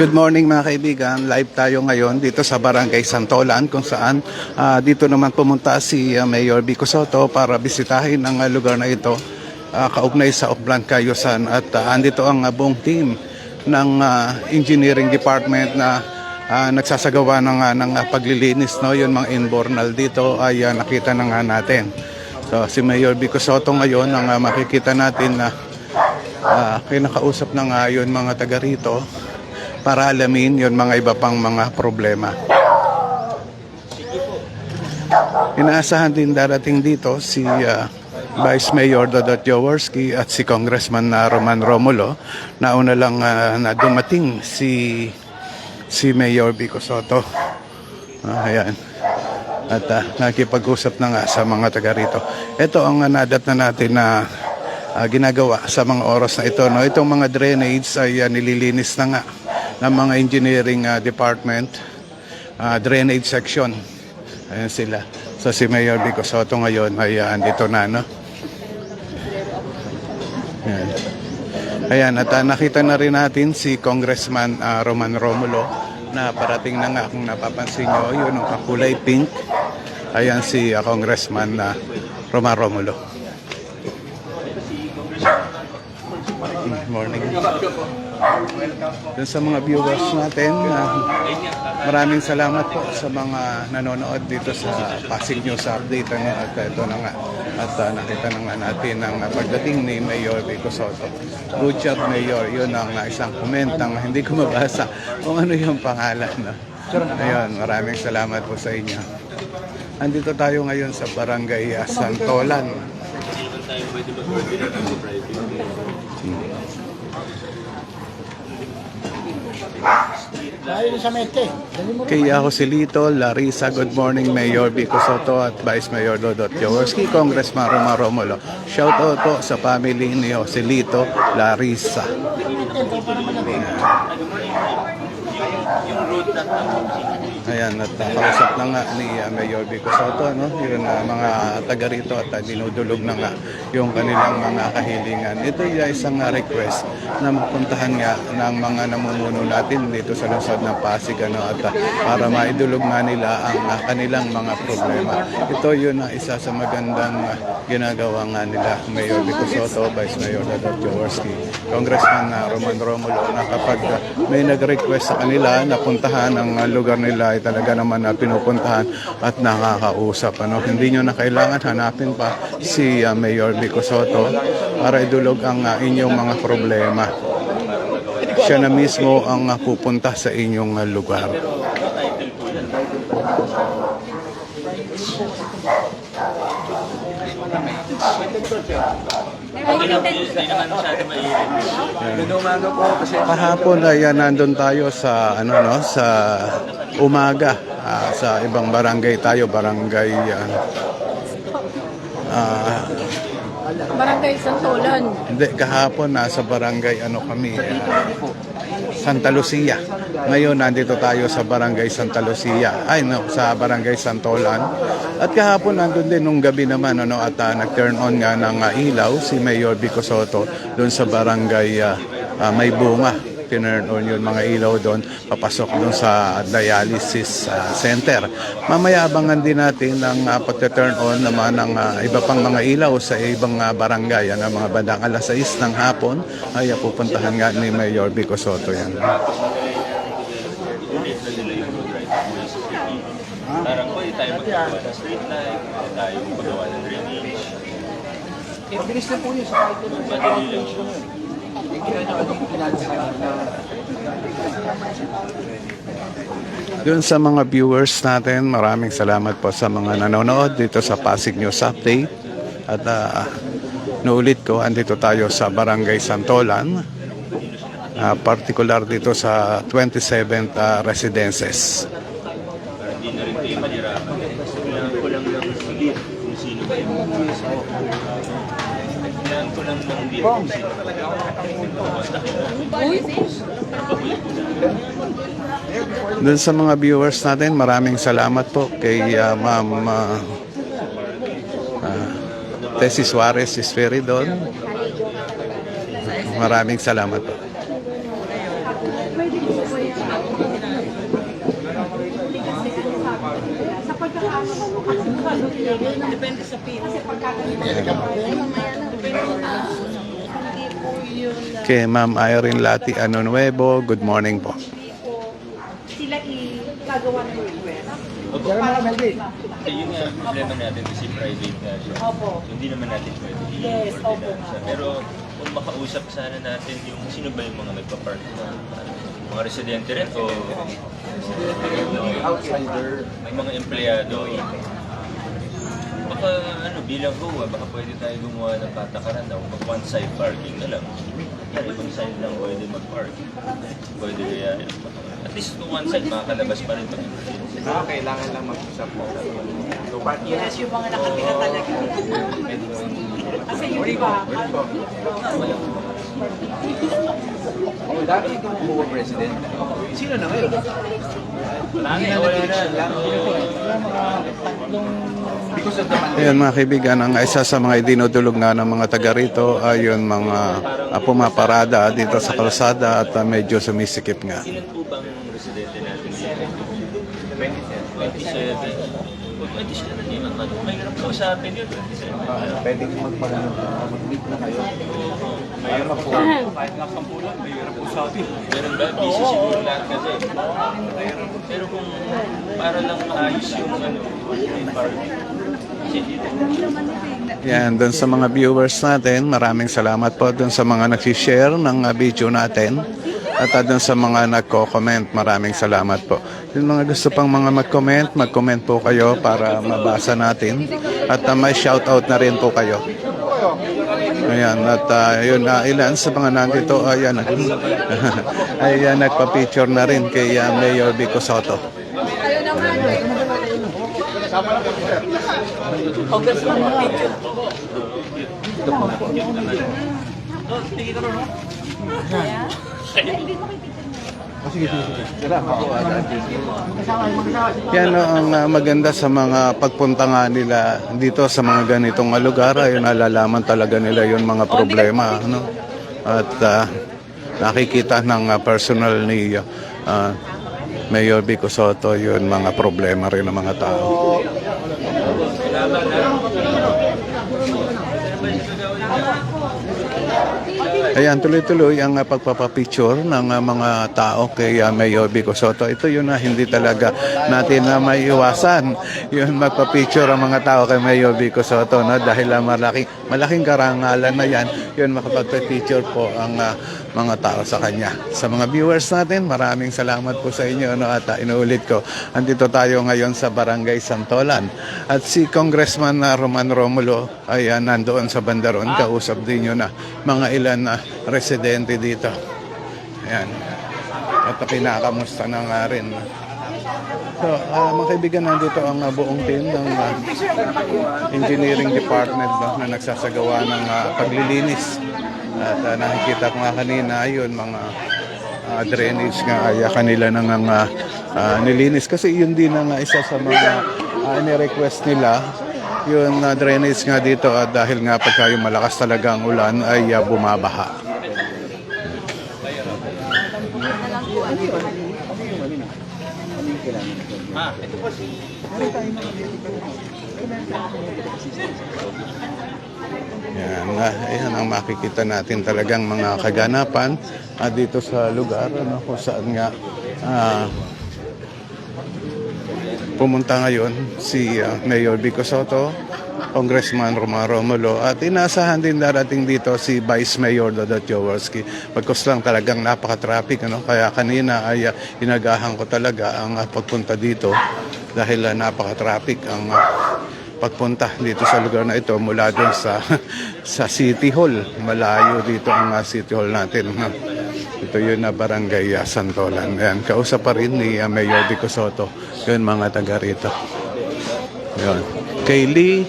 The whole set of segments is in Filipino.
Good morning mga kaibigan, live tayo ngayon dito sa Barangay Santolan kung saan dito naman pumunta si Mayor Vico Soto para bisitahin ang lugar na ito kaugnay sa Oplan Cayusan at andito ang buong team ng engineering department na nagsasagawa ng paglilinis, no? Yun mga inbornal dito ay nakita na nga natin. So si Mayor Vico Soto ngayon ang makikita natin na kinakausap na nga yun mga taga rito para alamin yun mga iba pang mga problema. Inaasahan din darating dito si Vice Mayor Dodot Jaworski at si Congressman Roman Romulo. Nauna lang na dumating si Mayor Vico Soto. Ayan. At nakipag-usap na nga sa mga taga rito. Ito ang nadat na natin na ginagawa sa mga oras na ito. No? Itong mga drainage ay nililinis na nga ng mga engineering department, drainage section. Ayan sila. So si Mayor Vico Soto ngayon ay andito na, no? Ayan. Ayan, at nakita na rin natin si Congressman Roman Romulo na parating na nga, kung napapansin nyo, yun ang kakulay pink. Ayan si Congressman Roman Romulo. Good morning. Dun sa mga viewers natin, maraming salamat po sa mga nanonood dito sa Pasig News Update. At ito na nga, at nakita na nga natin ang pagdating ni Mayor Vico Soto. Good job, Mayor. Yun ang isang comment ang hindi ko mabasa kung ano yung pangalan. No? Ayun, maraming salamat po sa inyo. Andito tayo ngayon sa Barangay Santolan. Kaya ako si Lito, Larissa. Good morning, Mayor Vico Soto at Vice Mayor Dodot Jaworski, Congressman Roman Romulo. Shout out po sa family ni Joselito, Larissa. Ayan, at kausap na nga ni Mayor Vico Soto, no? Yun mga taga rito at dinudulog na nga yung kanilang mga kahilingan. Ito ay isang request na mapuntahan nga ng mga namumuno natin dito sa lungsod ng Pasig, ano, at para maidulog nga nila ang kanilang mga problema. Ito yun ang isa sa magandang ginagawa nga nila Mayor Vico Soto, Vice Mayor Dodot Jaworski, Congressman Roman Romulo, na kapag may nag-request sa kanila na puntahan ang lugar nila ay talaga naman pinupuntahan at nakakausap. Ano? Hindi nyo na kailangan hanapin pa si Mayor Vico Soto para idulog ang inyong mga problema. Siya na mismo ang pupunta sa inyong lugar. Kahapon ay nandun tayo sa sa umaga sa ibang barangay tayo, barangay Barangay Santolan. Hindi, kahapon nasa barangay kami, Santa Lucia. Ngayon nandito tayo sa barangay Santa Lucia. Sa barangay Santolan. At kahapon nandun din nung gabi naman at nag-turn on nga ng ilaw si Mayor Vico Soto doon sa barangay May Bunga. Tinurn on yung mga ilaw doon, papasok doon sa dialysis center. Mamaya abangan din natin ang pagte-turn on naman ng iba pang mga ilaw sa ibang barangay. Ang mga bandang alas 6 ng hapon ay pupuntahan nga ni Mayor Vico Soto yan. Parang po, tayo magagawa ng street light, tayo magagawa ng drainage. Mabilis na po yun sa kahit ito. Madali lang siya. Doon sa mga viewers natin, maraming salamat po sa mga nanonood dito sa Pasig News Update. At naulit ko, andito tayo sa Barangay Santolan, particular dito sa 27th Residences. Hindi na rin kayo mahirapan. Kulang lang kung sino ba yung ko lang ng beer kung sino talaga ako Doon sa mga viewers natin, maraming salamat po kay Ma'am Tessie Suarez Esferidon. Maraming salamat po. Pwede po po yan. Hindi kasi sabi ko, sa pagkakano depende sa pin. Kasi pagkakano Kay Ma'am Irene Lati Ano Nuevo, good morning po. sila i-gagawa ng request. Pero mga Melvin, Yun nga ang problema natin kasi private nga siya. Opo. So, hindi naman natin pwede Yes, opo i-coordinate siya. nga. Pero kung makausap sana natin yung sino ba yung mga nagpa-park na mga residente rin o outsider. may mga empleyado. Baka bilang GOA, baka pwede tayo gumawa ng patakaran na mag one side parking na lang. Yan, ibang side lang pwede mag-park. Pwede kaya at least kung one side, makakalabas pa rin pag Kailangan lang mag-usap mo. So, Yes, yung mga nakatira talaga. Kasi yung iba, dati ito buo president. Sino na ngayon? wala na. Because of the pandemic. Ayan mga kaibigan, ang isa sa mga idinudulog nga ng mga taga rito ay yung mga pumaparada dito sa kalsada at medyo sumisikip nga. Ilan po bang residente natin dito? 27. 27 na yun. Mahirap kausapin yun. 27. Pwede mag-meet na kayo. Para makuha. Kahit nga sampulan, mahirap usapin. Meron ba? Busy siguro lahat kasi. Pero kung para lang maayos yung yung park. Kasi dito. Yan, dun sa mga viewers natin, maraming salamat po dun sa mga nag-share ng video natin. At dun sa mga nagko-comment, maraming salamat po. Yung mga gusto pang mga mag-comment po kayo para mabasa natin. At may shoutout na rin po kayo. Ayan, at yun, ilan sa mga nandito, ayan, ayan, nagpa-picture na rin kay Mayor Vico Soto. Yan ang maganda sa mga pagpunta nga nila dito sa mga ganitong lugar, ay nalalaman talaga nila yung mga problema, no? At nakikita ng personal ni Mayor Vico Soto yung mga problema rin ng mga tao. Ayan, tuloy-tuloy ang pagpapapicture ng mga tao kay Mayor Vico Soto. Ito yun na hindi talaga natin na maiiwasan. Yun, magpapicture ang mga tao kay Mayor Vico Soto, no? Dahil malaking karangalan na yan, yun makapagpapicture po ang mga tao sa kanya. Sa mga viewers natin, maraming salamat po sa inyo, no? At inuulit ko, andito tayo ngayon sa Barangay Santolan. At si Congressman Roman Romulo ay nandoon sa Bandaron. Kausap din yun na mga ilan na residente dito. Ayan. At pinakamusta na nga rin. So, mga kaibigan, nandito ang buong team ng engineering department, no, na nagsasagawa ng paglilinis. At nakikita ko nga kanina, yun, mga drainage nga ay kanila nang nilinis. Kasi yun din ang isa sa mga ni-request nila, yung drainage nga dito, at dahil nga pagka yung malakas talaga ang ulan ay bumabaha. Yan, ayan ang makikita natin talagang mga kaganapan dito sa lugar, ano, kung saan nga pumunta ngayon si Mayor Vico Soto, Congressman Roman Romulo, at inaasahan din darating dito si Vice Mayor Dodot Jaworski. Pagkos lang talagang napaka-traffic, ano? Kaya kanina ay inagahan ko talaga ang pagpunta dito dahil napaka-traffic ang pagpunta dito sa lugar na ito mula doon sa City Hall. Malayo dito ang City Hall natin. Ito yun na Barangay Santolan. Ayan, kausap pa rin ni Mayor Vico Soto. Yun mga taga rito. Yun. Kay Lee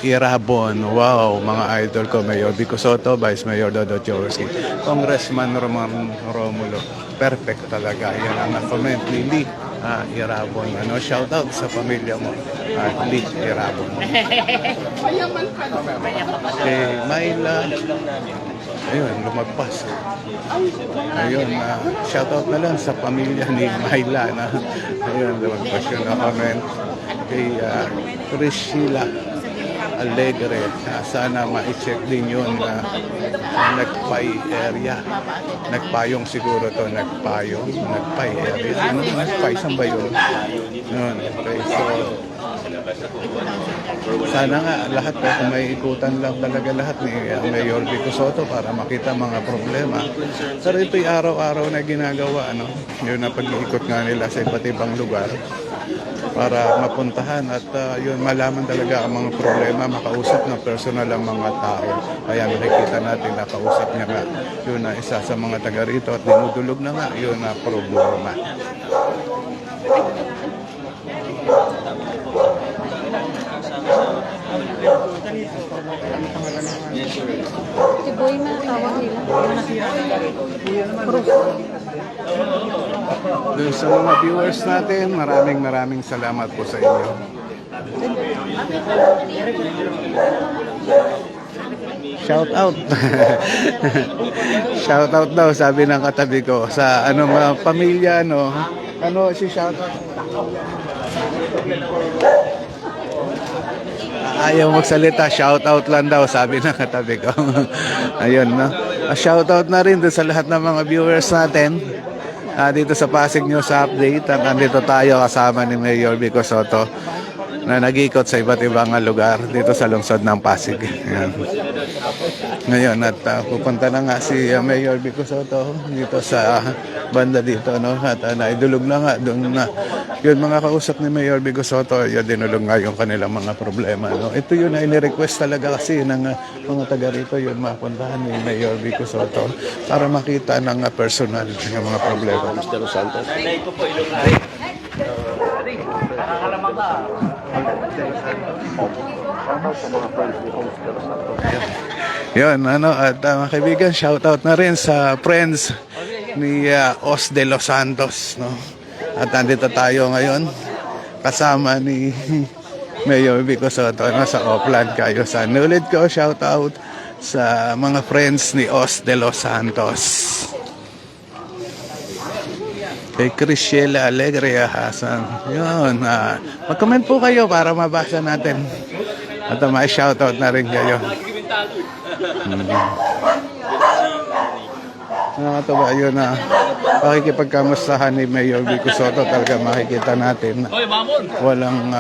Irabon. Wow, mga idol ko. Mayor Vico Soto, Vice Mayor Dodot Jaworski, Congressman Roman Romulo. Perfect talaga. Yan ang comment ni Lee Irabon. Ano, shout out sa pamilya mo. Lee Irabon. Kay Myla ayun, lumagpas. Ayun, shoutout na lang sa pamilya ni Myla na ayun, lumagpas yun na comment kay Priscilla Alegre. Sana ma-check din yun na nagpay area. Nagpayong siguro to, nagpayong, nagpay area. Ano nagpay? Saan ba yun? Yun, okay, so sana nga lahat po kung may ikutan lang talaga lahat ni Mayor Vico Soto para makita mga problema. Pero ito'y araw-araw na ginagawa, ano? Yun na pag-iikot nga nila sa iba't ibang lugar para mapuntahan at yun malaman talaga ang mga problema, makausap ng personal ang mga tao. Kaya nakikita natin nakausap niya nga yun na isa sa mga taga rito at dinudulog na nga yun na problema. Si Boy na tawag nila. Doon sa mga viewers natin, maraming salamat po sa inyo. Shout out. Shout out daw sabi ng katabi ko sa ano mga pamilya no. Ano si shout out? Ayaw magsalita, shout out lang daw sabi ng katabi ko. Ayun no. Shout out na rin doon sa lahat ng mga viewers natin. Dito sa Pasig News Update at nandito tayo kasama ni Mayor Vico Soto na nag-ikot sa iba't ibang lugar dito sa lungsod ng Pasig. Ayan. Ngayon at pupunta na nga si Mayor Vico Soto dito sa banda dito no at naidulog na nga doon na yun mga kausap ni Mayor Vico Soto yun dinulog nga yung kanilang mga problema no. Ito yun na ini-request talaga kasi ng mga taga rito yun mapuntahan ni Mayor Vico Soto para makita ng personal yung mga problema. Mr. Santos. Yun, ano, at mga kaibigan, shoutout na rin sa friends ni Os de los Santos, no? At nandito tayo ngayon kasama ni Mayor Vico Soto no, sa Oplan Kayosan. Ulit ko, shoutout sa mga friends ni Os de los Santos. Kay Priscilla Alegre Hasan. Yun, mag-comment po kayo para mabasa natin. At may shoutout na rin kayo. Nakakatawa yun na pakikipagkamustahan ni Mayor Vico Soto. Talaga makikita natin na walang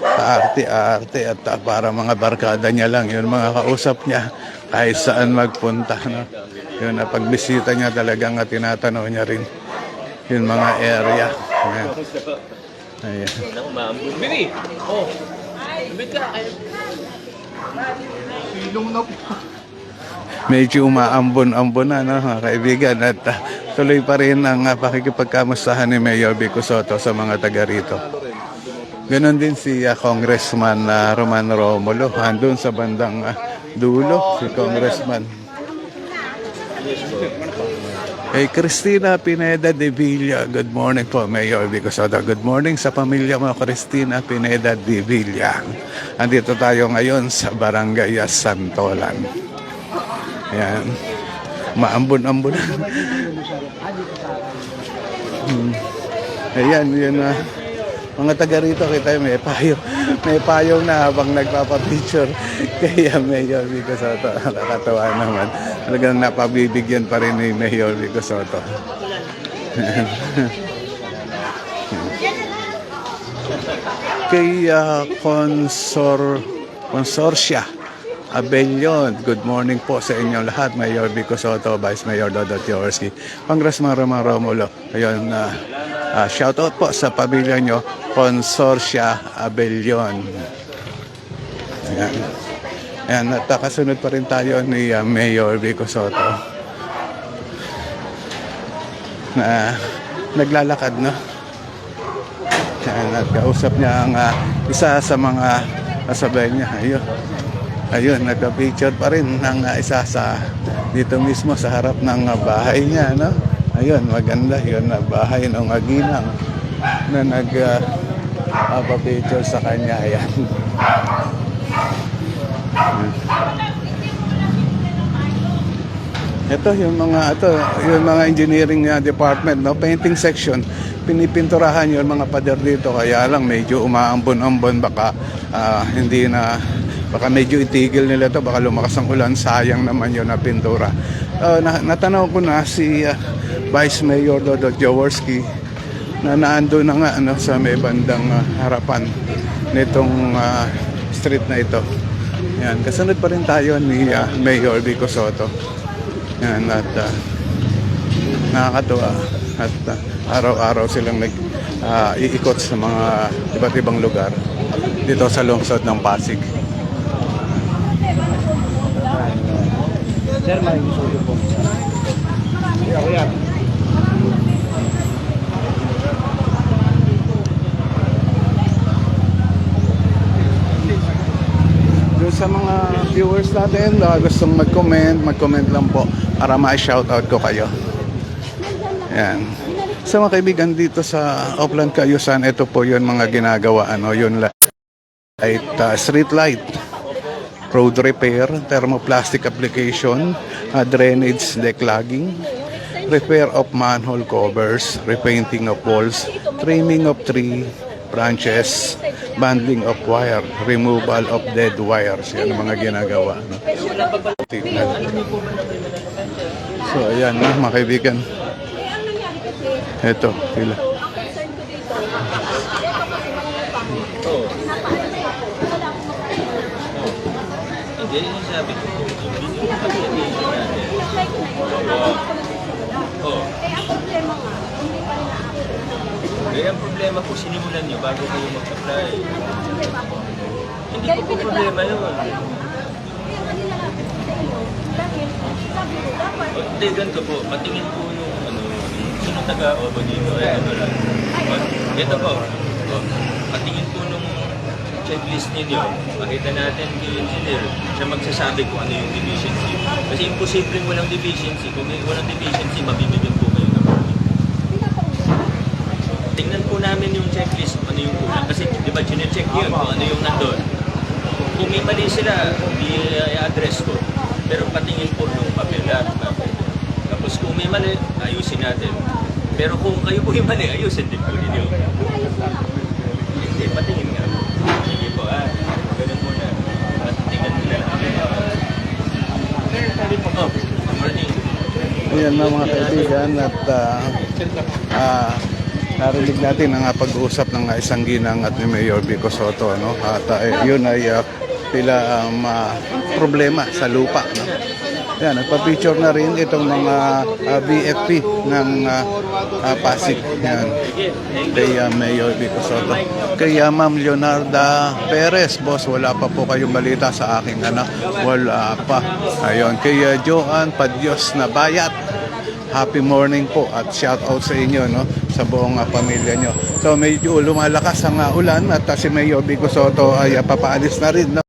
arte-arte at para mga barkada niya lang. Yun mga kausap niya kahit saan magpunta. No? Yun na pagbisita niya talagang tinatanaw niya rin yung mga area. Ayan. Ayan. Bini! Oh! Bit ka! Medyo umaambon-ambon na no, mga kaibigan at tuloy pa rin ang pakikipagkamustahan ni Mayor Vico Soto sa mga taga rito. Ganon din si Congressman Roman Romulo andun sa bandang dulo si Congressman. Kay Cristina Pineda de Villa, good morning po Mayor Vico Soto. Good morning sa pamilya mo Cristina Pineda de Villa. Andito tayo ngayon sa Barangay Santolan. Ayan. Maambon-ambon. Ayan, yun na. Mga taga rito kita may payong na habang nagpapapicture kay Mayor Vico Soto. Nakakatawa naman. Talagang napabibigyan pa rin ni Mayor Vico Soto. Kay Consorcia Abellion, good morning po sa inyo lahat. Mayor Vico Soto, Vice Mayor Dodot Jaworski, Congressman Roman Romulo. Ayun, shout out po sa pamilya nyo, Consorcia Abellion. Ayan. Ayan, at kasunod pa rin tayo ni Mayor Vico Soto na naglalakad, no? Ayan, at kausap niya ang isa sa mga kasabay niya. Ayun, nagka-picture pa rin ng isa sa dito mismo sa harap ng bahay niya, no? Ayun, maganda yun na bahay ng Aginang na nag-picture sa kanya. Ayan. Ito yung mga engineering department, no, painting section. Pinipinturahan yung mga pader dito, kaya lang medyo umaambon-ambon, baka baka medyo itigil nila to, baka lumakas ang ulan, sayang naman yun na pintura. Natanaw ko na si Vice Mayor Dodo Jaworski na naando na nga sa may bandang harapan nitong street na ito. Yan, kasunod pa rin tayo ni Mayor Vico Soto. Yan, at nakakatuwa at araw-araw silang iikot sa mga iba't ibang lugar dito sa lungsod ng Pasig. Sir, may suyo po. Kuya. Doon sa mga viewers natin na gustong mag-comment lang po para ma-shoutout ko kayo. Yan. Sa mga kaibigan dito sa Upland Cayusan, ito po yun mga ginagawa, yun light, street light, road repair, thermoplastic application, drainage declogging, repair of manhole covers, repainting of walls, trimming of tree branches, bundling of wire, removal of dead wires. Yan ang mga ginagawa. So ayan mga kaibigan. Ito sila. Hindi, yung sabi ko, hindi yung pag-sabihin natin. Kaya ang problema po, sinimulan nyo bago kayo mag-apply. Hindi po problema yun. Hindi, ganito po, patingin po yung sino taga-obo dito, lang. Ito po, patingin po nung checklist ninyo, makita natin kay engineer, siya magsasabi kung ano yung deficiency. Kasi imposible walang deficiency. Kung may walang deficiency, mabibigyan po kayo ng permit. Tingnan po namin yung checklist kung ano yung kulang. Kasi di ba, chinecheck yun kung ano yung nandun. Kung may mali sila, i-address ko. Pero patingin po yung papel. Tapos kung may mali, ayusin natin. Pero kung kayo po yung mali, ayusin din po ninyo. Hindi, patingin nga. Sige po, ganun muna. Tingnan nila lang. Morning. Ayan na mga kaibigan at narinig natin ang pag-uusap ng isang ginang at ni Mayor Vico Soto, at yun ay tila problema sa lupa, Yan, nagpa-picture na rin itong mga BFP ng Pasig. Yan, kay Mayor Vico Soto. Kay Ma'am Leonarda Perez, boss, wala pa po kayong balita sa aking anak. Wala pa. Ayun, kay Joan Padios na Bayat. Happy morning po at shout out sa inyo, sa buong pamilya nyo. So medyo lumalakas ang ulan at si Mayor Vico Soto ay papaalis na rin,